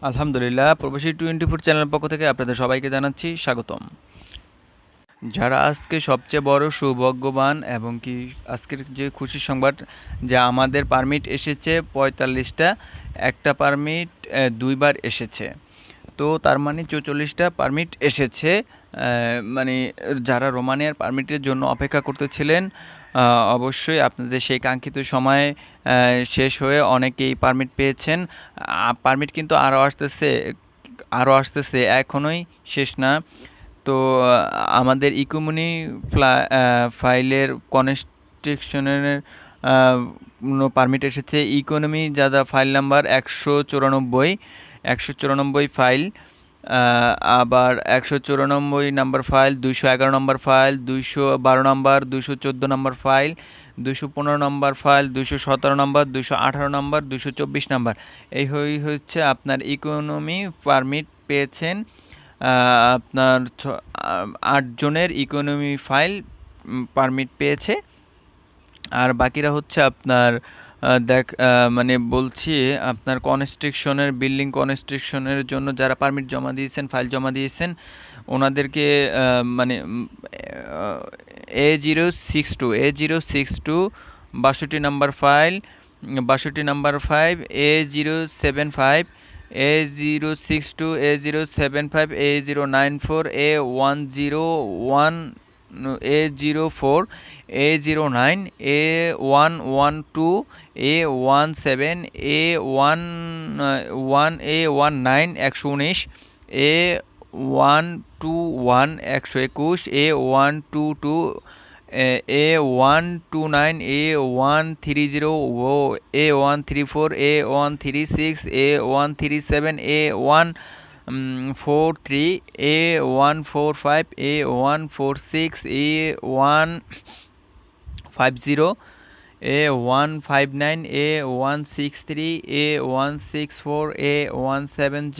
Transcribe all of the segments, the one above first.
আলহামদুলিল্লাহ, প্রবাসী 24 চ্যানেলের পক্ষ থেকে আপনাদের সবাইকে জানাচ্ছি স্বাগতম। যারা আজকে সবচেয়ে বড় সৌভাগ্যবান এবং কি আজকের যে খুশির সংবাদ যে আমাদের পারমিট এসেছে 45টা, একটা পারমিট 2বার এসেছে। তো তার মানে 44টা পারমিট এসেছে। মানে যারা রোমানিয়ার পারমিটের জন্য অপেক্ষা করতেছিলেন, অবশ্যই আপনাদের সেই কাঙ্ক্ষিত সময় শেষ হয়ে অনেকেই পারমিট পেয়েছেন। পারমিট কিন্তু আরও আসতেছে, এখনোই শেষ না। তো আমাদের ইকোমনি ফাইলের কনস্ট্রাকশনের পারমিট এসেছে। ইকোনমি যারা ফাইল নাম্বার 194 ফাইল, আবার 194 নাম্বার ফাইল, 211 নম্বর ফাইল, 212 নম্বর, 214 নম্বর ফাইল, 215 নম্বর ফাইল, 217 নম্বর, 218 নম্বর, 224 নম্বর, এই হচ্ছে আপনার ইকোনমি পারমিট পেয়েছেন। আপনার 8 জনের ইকোনমি ফাইল পারমিট পেয়েছে। আর বাকিরা হচ্ছে আপনার মানে বলছি আপনার বিল্ডিং কনস্ট্রাকশনের জন্য যারা পারমিট জমা দিয়েছেন, ফাইল জমা দিয়েছেন, ওনাদেরকে মানে A062 62 number file, 62 number 5, A075, A062, A075, A094, A101, A04, A09, A112, A17, A11, A19 119, A121 121, A122, A129, A130, A134, A136, A137, A143, A145, A146, A150, A159, A163, A164, A170,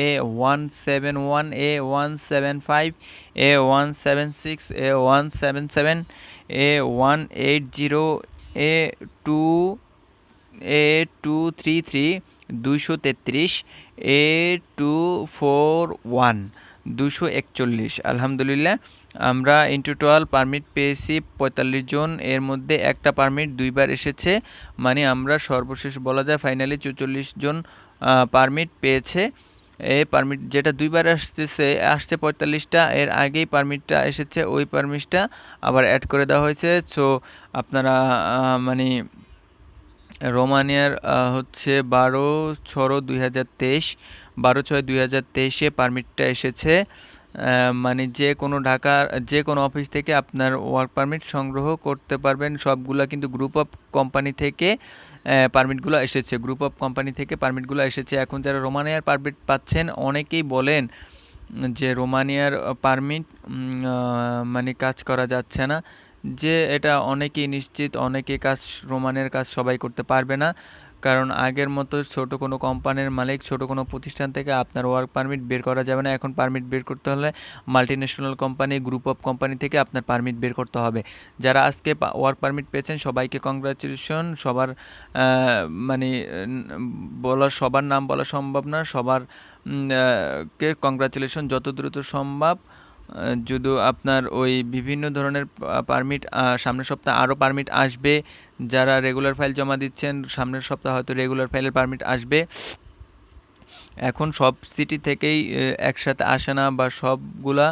A171, A175, A176, A177, A180, A233, 233, A241, 241। আলহামদুলিল্লাহ, আমরা in total permit পেয়েছি 45 জন। এর মধ্যে একটা permit 2বার এসেছে, মানে আমরা সর্বশেষ বলা যায় ফাইনালি 44 জন পারমিট পেয়েছে। এই পারমিট যেটা 2বার আসছে 45টা, এর আগেই পারমিটটা এসেছে, ওই পারমিটটা আবার অ্যাড করে দেওয়া হয়েছে। সো আপনারা মানে রোমানিয়ার হচ্ছে 12/6/2023 পারমিটটা এসেছে। মানে যে কোনো অফিস থেকে আপনার ওয়ার্ক পারমিট সংগ্রহ করতে পারবেন। সবগুলা কিন্তু গ্রুপ অফ কোম্পানি থেকে পারমিটগুলো এসেছে। এখন যারা রোমানিয়ার পারমিট পাচ্ছেন, অনেকেই বলেন যে রোমানিয়ার পারমিট মানে কাজ করা যাচ্ছে না, যে এটা অনেকেই নিশ্চিত, রোমানের কাজ সবাই করতে পারবে না। কারণ আগের মতো ছোট কোনো কোম্পানির মালিক, ছোট কোনো প্রতিষ্ঠান থেকে আপনার ওয়ার্ক পারমিট বের করা যাবে না। এখন পারমিট বের করতে হলে multinational company, group of company থেকে আপনার পারমিট বের করতে হবে। যারা আজকে ওয়ার্ক পারমিট পেয়েছেন, সবাইকে কংগ্রাচুলেশন। মানে সবার নাম বলা সম্ভব না, কে কংগ্রাচুলেশন যত দ্রুত সম্ভব। যদি আপনার ওই বিভিন্ন ধরনের পারমিট সামনের সপ্তাহে আরও পারমিট আসবে। যারা রেগুলার ফাইল জমা দিচ্ছেন, সামনের সপ্তাহে হয়তো রেগুলার ফাইলের পারমিট আসবে। এখন সব সিটি থেকেই একসাথে আসে না, বা সবগুলা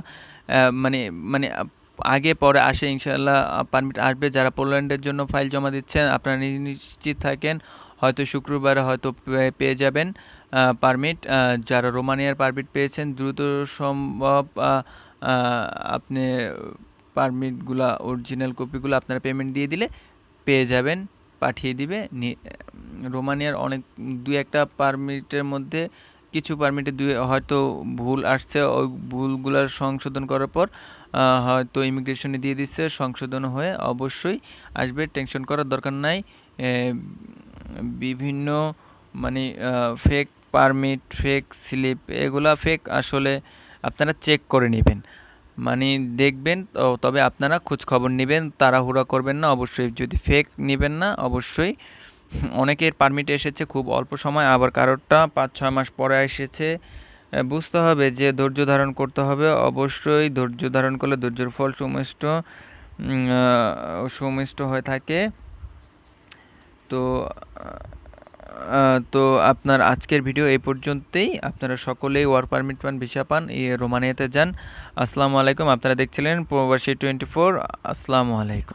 মানে মানে আগে পরে আসে। ইনশাল্লাহ পারমিট আসবে। যারা পোল্যান্ডের জন্য ফাইল জমা দিচ্ছেন, আপনারা নিশ্চিত থাকেন, হয়তো শুক্রবারে হয়তো পেয়ে যাবেন পারমিট। যারা রোমানিয়ার পারমিট পেয়েছেন, দ্রুত সম্ভব আপনি পারমিটগুলা, অরিজিনাল কপিগুলো আপনারা পেমেন্ট দিয়ে দিলে পেয়ে যাবেন, পাঠিয়ে দিবে। রোমানিয়ার অনেক 2-1টা পারমিটের মধ্যে কিছু পারমিটে হয়তো ভুল আসছে, ওই ভুলগুলার সংশোধন করার পর হয়তো ইমিগ্রেশনে দিয়ে দিচ্ছে, সংশোধন হয়ে অবশ্যই আসবে, টেনশন করার দরকার নাই। বিভিন্ন মানে ফেক পারমিট, ফেক স্লিপ, এগুলা ফেক, আসলে আপনারা চেক করে নেবেন, মানে দেখবেন। তবে আপনারা খোঁজ খবর নেবেন, তাড়াহুড়া করবেন না অবশ্যই। যদি ফেক নেবেন না, অবশ্যই অনেকের পারমিট এসেছে খুব অল্প সময়, আবার কারোরটা ৫-৬ মাস পরে এসেছে। বুঝতে হবে যে ধৈর্য ধারণ করতে হবে। অবশ্যই ধৈর্য ধারণ করলে ধৈর্যের ফল সুমিষ্ট হয়ে থাকে। তো তো আপনার আজকের ভিডিও এই পর্যন্তই। আপনারা সকলেই ওয়ার্ক পারমিট পান, ভিসা পান, রোমানিয়াতে যান। আসসালামু আলাইকুম। আপনারা দেখছিলেন প্রবাসী 24। আসসালামু আলাইকুম।